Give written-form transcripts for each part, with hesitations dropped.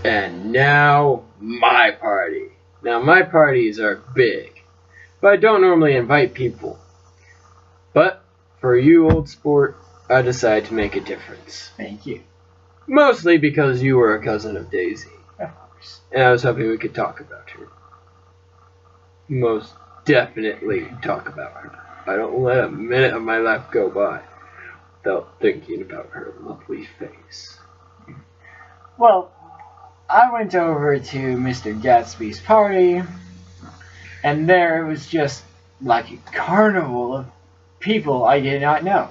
And now, my party. Now, my parties are big, but I don't normally invite people. But for you, old sport, I decided to make a difference. Thank you. Mostly because you were a cousin of Daisy. Of course. And I was hoping we could talk about her. Most definitely talk about her. I don't let a minute of my life go by without thinking about her lovely face. Well, I went over to Mr. Gatsby's party, and there it was just like a carnival of people I did not know.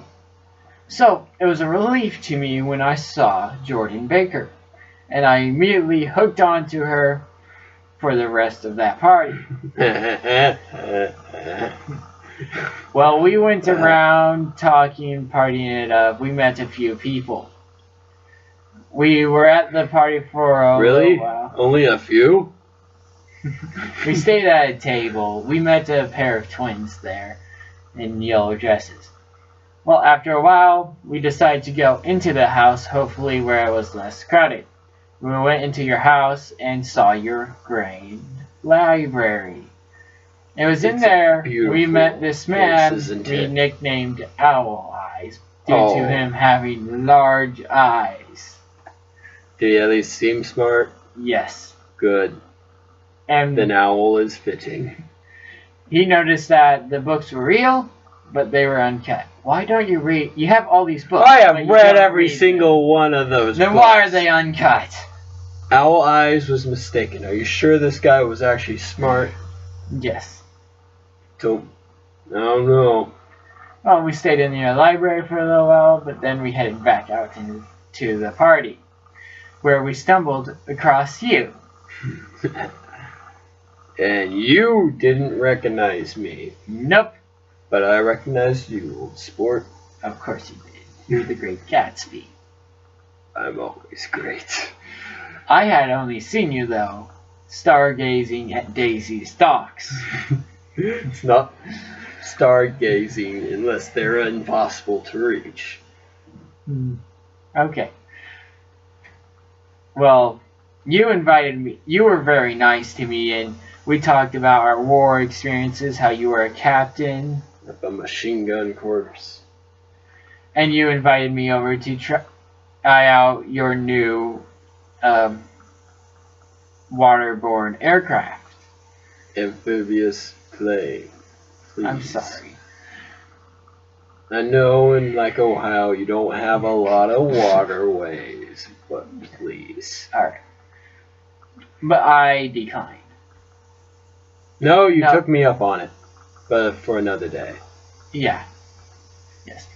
So, it was a relief to me when I saw Jordan Baker, and I immediately hooked onto her for the rest of that party. Well, we went around talking, partying it up. We met a few people. We were at the party for a little while. Only a few? We stayed at a table. We met a pair of twins there in yellow dresses. Well, after a while, we decided to go into the house, hopefully where it was less crowded. We went into your house and saw your great library. It was in there we met this man we nicknamed Owl Eyes due to him having large eyes. Did he at least seem smart? Yes. Good. And then owl is fitting. He noticed that the books were real, but they were uncut. Why don't you read? You have all these books. I have read every single one of those Then books. Why are they uncut? Owl Eyes was mistaken. Are you sure this guy was actually smart? Yes. I don't know. Well, we stayed in the library for a little while, but then we headed back out to the party, where we stumbled across you. And you didn't recognize me. Nope. But I recognized you, old sport. Of course you did. You're the great Gatsby. I'm always great. I had only seen you, though, stargazing at Daisy's docks. It's not stargazing unless they're impossible to reach. Okay. Well, you invited me. You were very nice to me, and we talked about our war experiences, how you were a captain. Of a machine gun corps. And you invited me over to try out your new waterborne aircraft. Amphibious plane. Please. I'm sorry. I know in Ohio you don't have a lot of waterways, but please. Alright. But I declined. No, you took me up on it. But for another day. Yeah. Yes.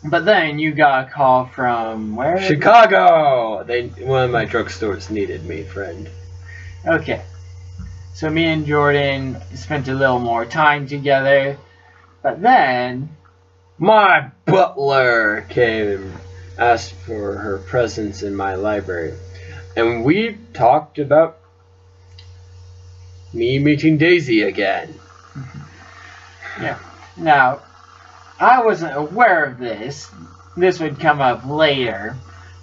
But then you got a call from where? Chicago! One of my drugstores needed me, friend. Okay. So me and Jordan spent a little more time together. But then my butler came and asked for her presence in my library. And we talked about me meeting Daisy again. Yeah. Now, I wasn't aware of this. This would come up later.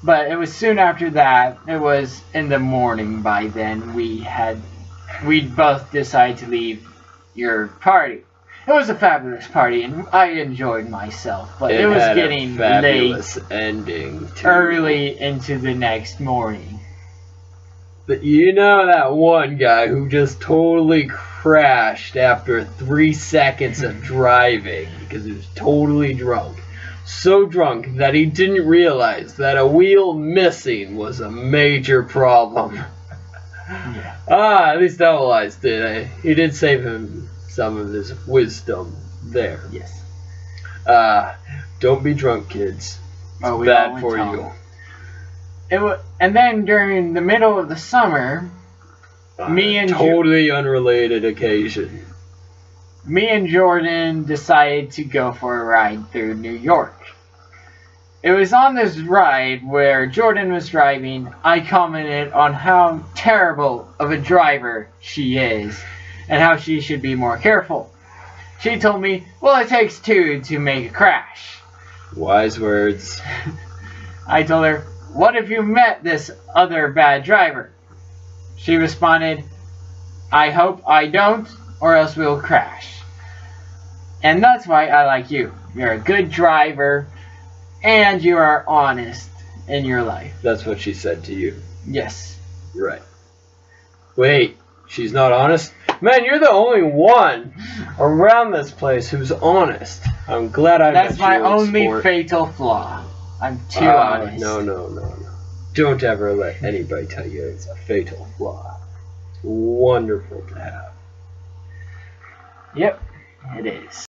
But it was soon after that. It was in the morning by then. We'd both decided to leave your party. It was a fabulous party, and I enjoyed myself. But it was getting late, ending early into the next morning. But you know that one guy who just totally crashed after 3 seconds of driving because he was totally drunk. So drunk that he didn't realize that a wheel missing was a major problem. Yeah. At least Owl Eyes did. He did save him some of his wisdom there. Yes. Don't be drunk, kids. It's we bad for you. And then during the middle of the summer, me and totally unrelated occasion. Me and Jordan decided to go for a ride through New York. It was on this ride where Jordan was driving. I commented on how terrible of a driver she is and how she should be more careful. She told me, well, it takes two to make a crash. Wise words. I told her, what if you met this other bad driver? She responded, I hope I don't, or else we'll crash. And that's why I like you. You're a good driver, and you are honest in your life. That's what she said to you. Yes. Right. Wait, she's not honest? Man, you're the only one around this place who's honest. I'm glad I met you. That's my only sport. fatal flaw. I'm too honest. No. Don't ever let anybody tell you it's a fatal flaw. It's wonderful to have. Yep, it is.